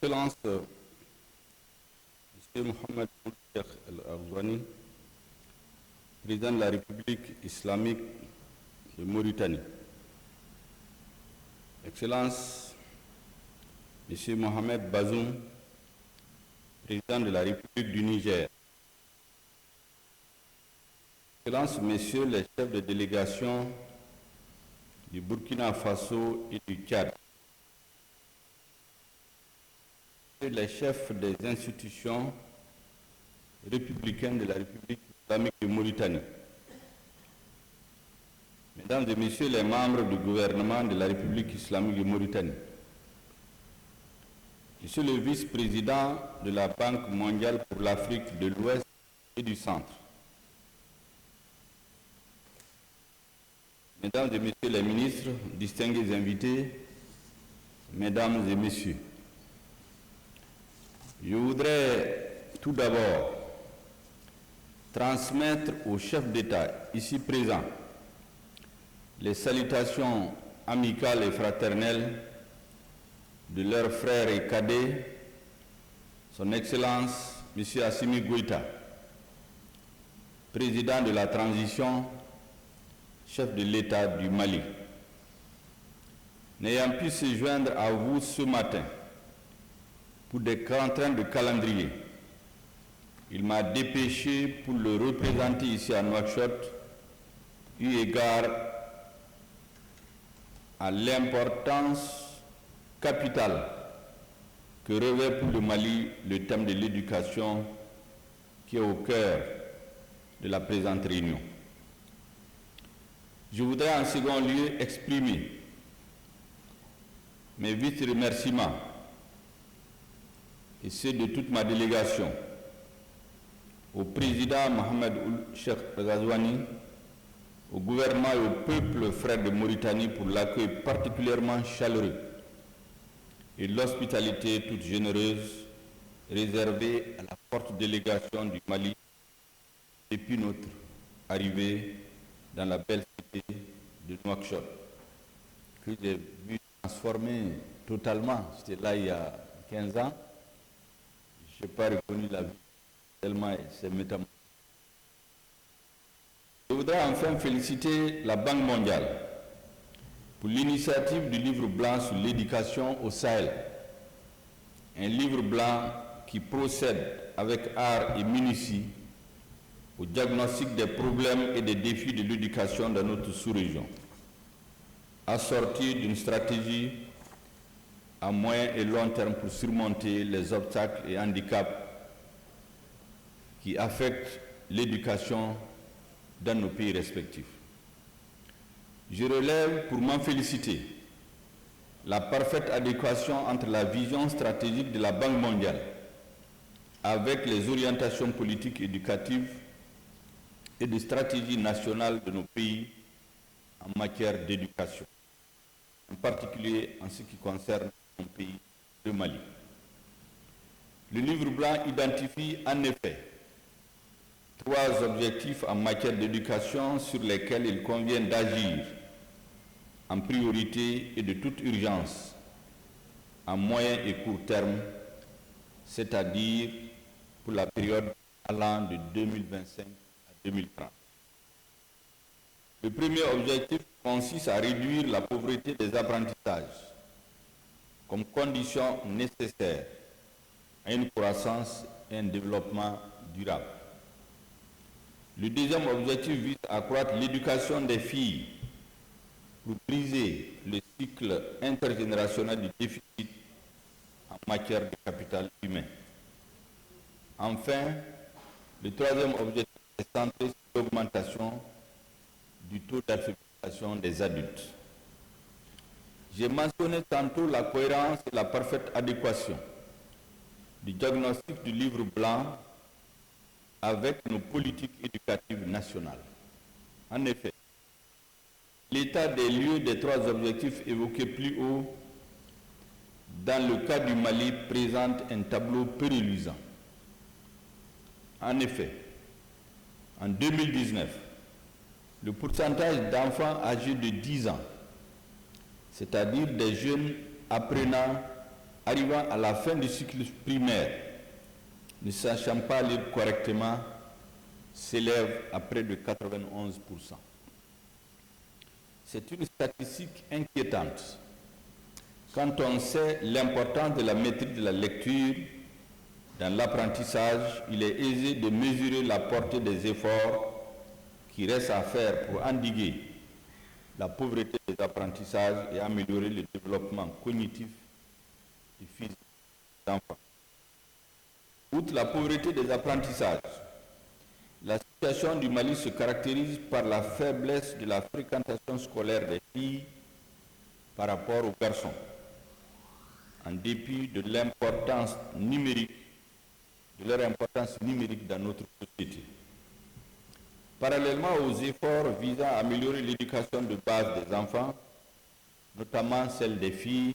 Excellence, M. Mohamed Cheikh El-Arzouani, président de la République islamique de Mauritanie. Excellence, M. Mohamed Bazoum, président de la République du Niger. Excellence, Messieurs les chefs de délégation du Burkina Faso et du Tchad. Les chefs des institutions républicaines de la République islamique de Mauritanie. Mesdames et Messieurs les membres du gouvernement de la République islamique de Mauritanie. Monsieur le vice-président de la Banque mondiale pour l'Afrique de l'Ouest et du Centre. Mesdames et Messieurs les ministres, distingués invités, Mesdames et Messieurs, je voudrais tout d'abord transmettre aux chefs d'État ici présents les salutations amicales et fraternelles de leurs frères et cadets, Son Excellence M. Assimi Goïta, président de la transition, chef de l'État du Mali. N'ayant pu se joindre à vous ce matin pour des contraintes de calendrier, il m'a dépêché pour le représenter ici à Nouakchott, eu égard à l'importance capitale que revêt pour le Mali le thème de l'éducation qui est au cœur de la présente réunion. Je voudrais en second lieu exprimer mes vifs remerciements et ceux de toute ma délégation au président Mohamed Cheikh El-Arzouani, au gouvernement et au peuple frère de Mauritanie pour l'accueil particulièrement chaleureux et l'hospitalité toute généreuse réservée à la forte délégation du Mali depuis notre arrivée dans la belle cité de Nouakchott, que j'ai vu transformer totalement. J'étais là il y a 15 ans. Je n'ai pas reconnu la vie tellement c'est métamorphosé. Je voudrais enfin féliciter la Banque mondiale pour l'initiative du livre blanc sur l'éducation au Sahel. Un livre blanc qui procède avec art et minutie au diagnostic des problèmes et des défis de l'éducation dans notre sous-région, assorti d'une stratégie à moyen et long terme pour surmonter les obstacles et handicaps qui affectent l'éducation dans nos pays respectifs. Je relève pour m'en féliciter la parfaite adéquation entre la vision stratégique de la Banque mondiale avec les orientations politiques éducatives et de stratégie nationale de nos pays en matière d'éducation, en particulier en ce qui concerne mon pays, le Mali. Le livre blanc identifie en effet 3 objectifs en matière d'éducation sur lesquels il convient d'agir en priorité et de toute urgence, à moyen et court terme, c'est-à-dire pour la période allant de 2025 à 2030. Le premier objectif consiste à réduire la pauvreté des apprentissages comme condition nécessaire à une croissance et un développement durable. Le deuxième objectif vise à accroître l'éducation des filles pour briser le cycle intergénérationnel du déficit en matière de capital humain. Enfin, le troisième objectif est centré sur l'augmentation du taux d'alphabétisation des adultes. J'ai mentionné tantôt la cohérence et la parfaite adéquation du diagnostic du livre blanc avec nos politiques éducatives nationales. En effet, l'état des lieux des 3 objectifs évoqués plus haut dans le cas du Mali présente un tableau peu reluisant. En effet, en 2019, le pourcentage d'enfants âgés de 10 ans, c'est-à-dire des jeunes apprenants arrivant à la fin du cycle primaire, ne sachant pas lire correctement, s'élève à près de 91%. C'est une statistique inquiétante quand on sait l'importance de la maîtrise de la lecture. Dans l'apprentissage, il est aisé de mesurer la portée des efforts qui restent à faire pour endiguer la pauvreté des apprentissages et améliorer le développement cognitif et physique des enfants. Outre la pauvreté des apprentissages, la situation du Mali se caractérise par la faiblesse de la fréquentation scolaire des filles par rapport aux garçons, en dépit de l'importance numérique, de leur importance numérique dans notre société. Parallèlement aux efforts visant à améliorer l'éducation de base des enfants, notamment celle des filles,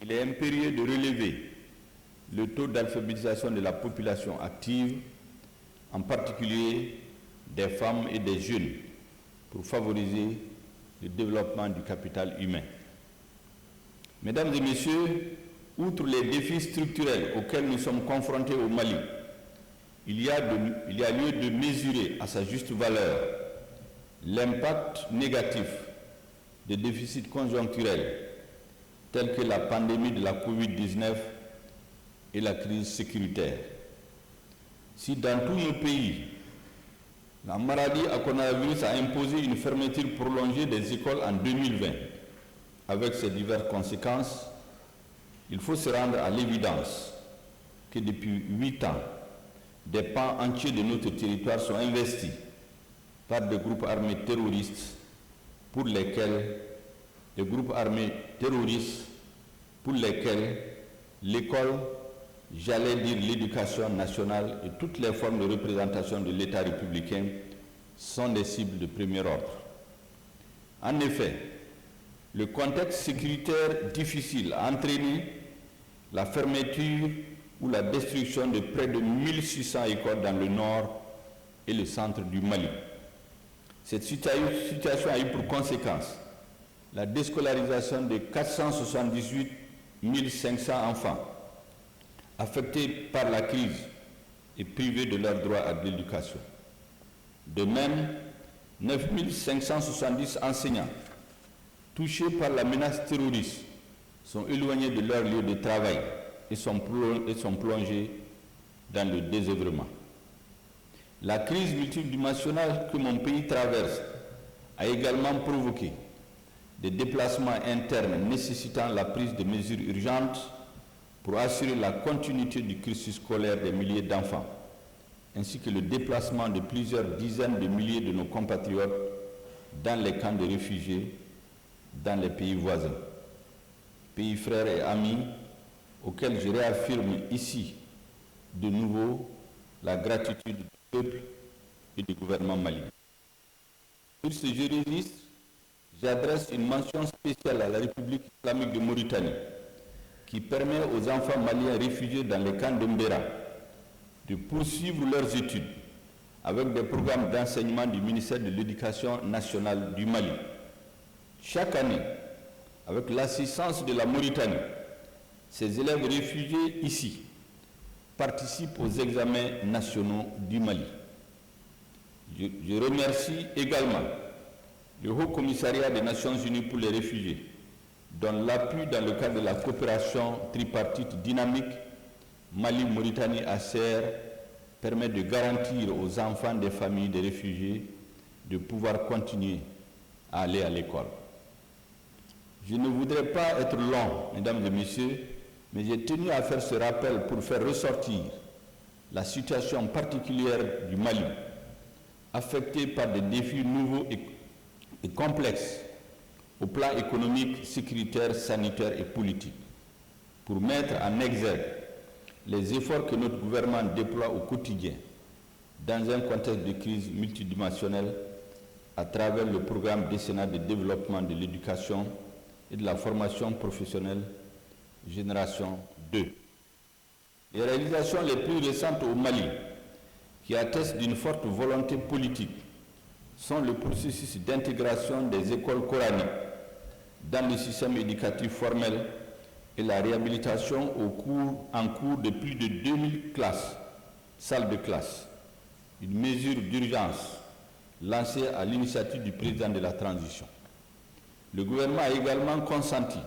il est impérieux de relever le taux d'alphabétisation de la population active, en particulier des femmes et des jeunes, pour favoriser le développement du capital humain. Mesdames et messieurs, outre les défis structurels auxquels nous sommes confrontés au Mali, il y a lieu de mesurer à sa juste valeur l'impact négatif des déficits conjoncturels tels que la pandémie de la Covid-19 et la crise sécuritaire. Si dans tous nos pays, la maladie à coronavirus a imposé une fermeture prolongée des écoles en 2020, avec ses diverses conséquences, il faut se rendre à l'évidence que depuis 8 ans, des pans entiers de notre territoire sont investis par des groupes armés terroristes pour lesquels l'école, j'allais dire l'éducation nationale et toutes les formes de représentation de l'État républicain sont des cibles de premier ordre. En effet, le contexte sécuritaire difficile a entraîné la fermeture ou la destruction de près de 1600 écoles dans le nord et le centre du Mali. Cette situation a eu pour conséquence la déscolarisation de 478 500 enfants affectés par la crise et privés de leur droit à l'éducation. De même, 9 570 enseignants touchés par la menace terroriste sont éloignés de leur lieu de travail et sont plongés dans le désœuvrement. La crise multidimensionnelle que mon pays traverse a également provoqué des déplacements internes nécessitant la prise de mesures urgentes pour assurer la continuité du cursus scolaire des milliers d'enfants, ainsi que le déplacement de plusieurs dizaines de milliers de nos compatriotes dans les camps de réfugiés dans les pays voisins, pays frères et amis auxquels je réaffirme ici de nouveau la gratitude du peuple et du gouvernement malien. Sur ce registre, j'adresse une mention spéciale à la République islamique de Mauritanie, qui permet aux enfants maliens réfugiés dans les camps de Mbera de poursuivre leurs études avec des programmes d'enseignement du ministère de l'Éducation nationale du Mali. Chaque année, avec l'assistance de la Mauritanie, ces élèves réfugiés ici participent aux examens nationaux du Mali. Je remercie également le Haut Commissariat des Nations Unies pour les réfugiés, dont l'appui dans le cadre de la coopération tripartite dynamique Mali-Mauritanie-ACR permet de garantir aux enfants des familles des réfugiés de pouvoir continuer à aller à l'école. Je ne voudrais pas être long, mesdames et messieurs, mais j'ai tenu à faire ce rappel pour faire ressortir la situation particulière du Mali, affecté par des défis nouveaux et complexes au plan économique, sécuritaire, sanitaire et politique, pour mettre en exergue les efforts que notre gouvernement déploie au quotidien dans un contexte de crise multidimensionnelle à travers le programme décennal de développement de l'éducation et de la formation professionnelle Génération 2. Les réalisations les plus récentes au Mali, qui attestent d'une forte volonté politique, sont le processus d'intégration des écoles coraniques dans le système éducatif formel et la réhabilitation en cours de plus de 2000 salles de classe. Une mesure d'urgence lancée à l'initiative du président de la transition. Le gouvernement a également consenti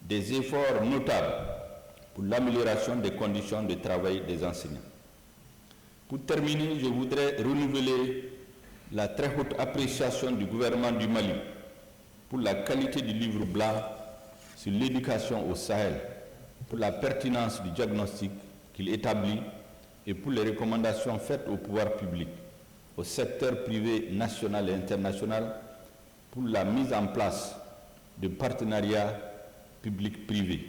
des efforts notables pour l'amélioration des conditions de travail des enseignants. Pour terminer, je voudrais renouveler la très haute appréciation du gouvernement du Mali pour la qualité du livre blanc sur l'éducation au Sahel, pour la pertinence du diagnostic qu'il établit et pour les recommandations faites au pouvoir public, au secteur privé national et international pour la mise en place de partenariats publics-privés,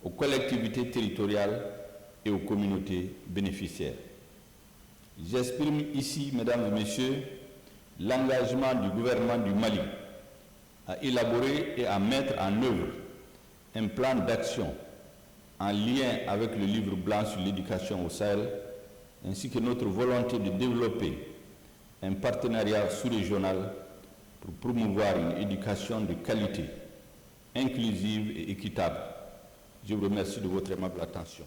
aux collectivités territoriales et aux communautés bénéficiaires. J'exprime ici, mesdames et messieurs, l'engagement du gouvernement du Mali à élaborer et à mettre en œuvre un plan d'action en lien avec le livre blanc sur l'éducation au Sahel, ainsi que notre volonté de développer un partenariat sous-régional pour promouvoir une éducation de qualité, inclusive et équitable. Je vous remercie de votre aimable attention.